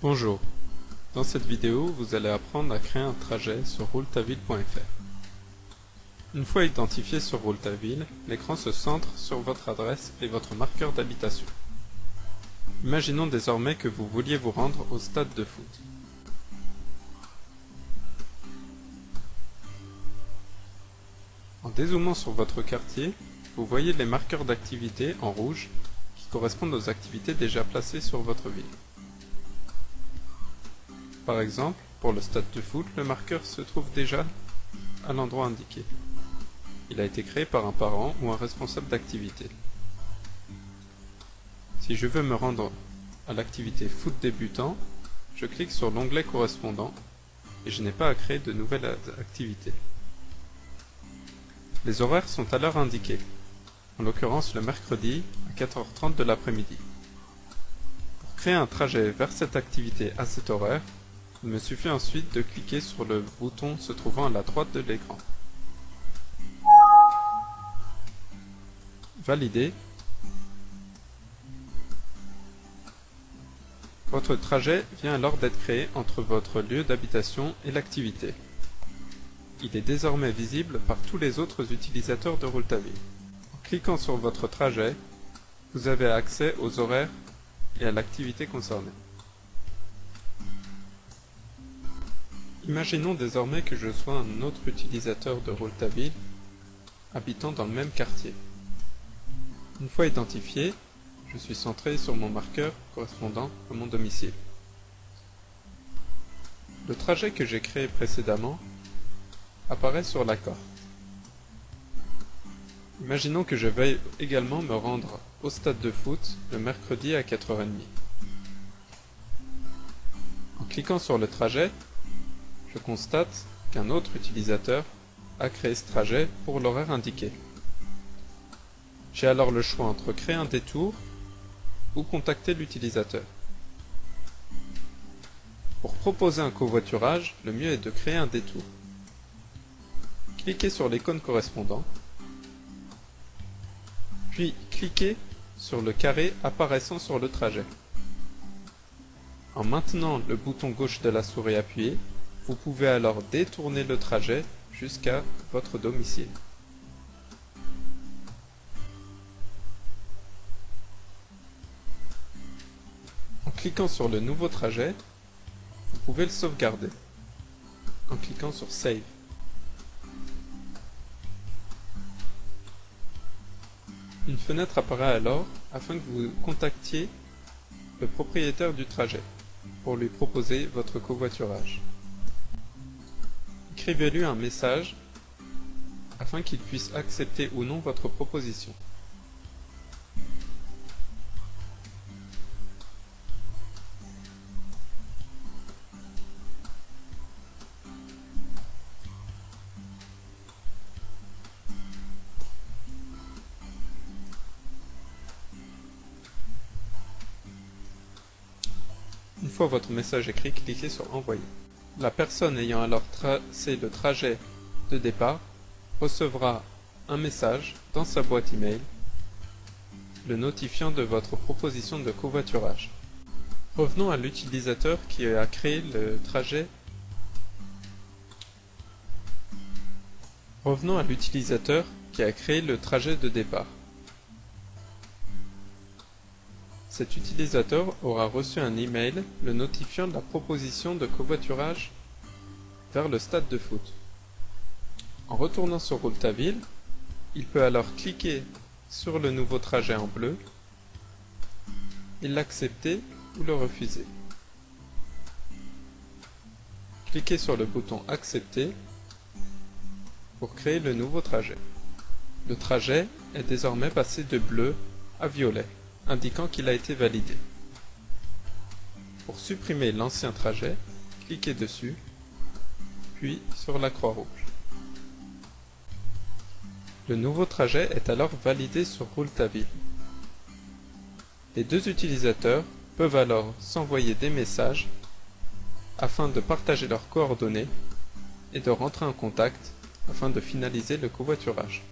Bonjour, dans cette vidéo vous allez apprendre à créer un trajet sur rouletaville.fr. Une fois identifié sur Rouletaville, l'écran se centre sur votre adresse et votre marqueur d'habitation. Imaginons désormais que vous vouliez vous rendre au stade de foot. En dézoomant sur votre quartier, vous voyez les marqueurs d'activité en rouge qui correspondent aux activités déjà placées sur votre ville. Par exemple, pour le stade de foot, le marqueur se trouve déjà à l'endroit indiqué. Il a été créé par un parent ou un responsable d'activité. Si je veux me rendre à l'activité foot débutant, je clique sur l'onglet correspondant et je n'ai pas à créer de nouvelle activité. Les horaires sont à l'heure indiquée, en l'occurrence le mercredi à 4h30 de l'après-midi. Pour créer un trajet vers cette activité à cet horaire, il me suffit ensuite de cliquer sur le bouton se trouvant à la droite de l'écran. Valider. Votre trajet vient alors d'être créé entre votre lieu d'habitation et l'activité. Il est désormais visible par tous les autres utilisateurs de Rouletaville. En cliquant sur votre trajet, vous avez accès aux horaires et à l'activité concernée. Imaginons désormais que je sois un autre utilisateur de Rouletaville, habitant dans le même quartier. Une fois identifié, je suis centré sur mon marqueur correspondant à mon domicile. Le trajet que j'ai créé précédemment apparaît sur la carte. Imaginons que je veuille également me rendre au stade de foot le mercredi à 4h30. En cliquant sur le trajet, je constate qu'un autre utilisateur a créé ce trajet pour l'horaire indiqué. J'ai alors le choix entre créer un détour ou contacter l'utilisateur. Pour proposer un covoiturage, le mieux est de créer un détour. Cliquez sur l'icône correspondant, puis cliquez sur le carré apparaissant sur le trajet. En maintenant le bouton gauche de la souris appuyé, vous pouvez alors détourner le trajet jusqu'à votre domicile. En cliquant sur le nouveau trajet, vous pouvez le sauvegarder en cliquant sur Save. Une fenêtre apparaît alors afin que vous contactiez le propriétaire du trajet pour lui proposer votre covoiturage. Écrivez-lui un message afin qu'il puisse accepter ou non votre proposition. Une fois votre message écrit, cliquez sur Envoyer. La personne ayant alors tracé le trajet de départ recevra un message dans sa boîte email le notifiant de votre proposition de covoiturage. Revenons à l'utilisateur qui a créé le trajet. Revenons à l'utilisateur qui a créé le trajet de départ. Cet utilisateur aura reçu un email le notifiant de la proposition de covoiturage vers le stade de foot. En retournant sur Rouletaville, il peut alors cliquer sur le nouveau trajet en bleu et l'accepter ou le refuser. Cliquez sur le bouton Accepter pour créer le nouveau trajet. Le trajet est désormais passé de bleu à violet, indiquant qu'il a été validé. Pour supprimer l'ancien trajet, cliquez dessus, puis sur la croix rouge. Le nouveau trajet est alors validé sur Rouletaville. Les deux utilisateurs peuvent alors s'envoyer des messages afin de partager leurs coordonnées et de rentrer en contact afin de finaliser le covoiturage.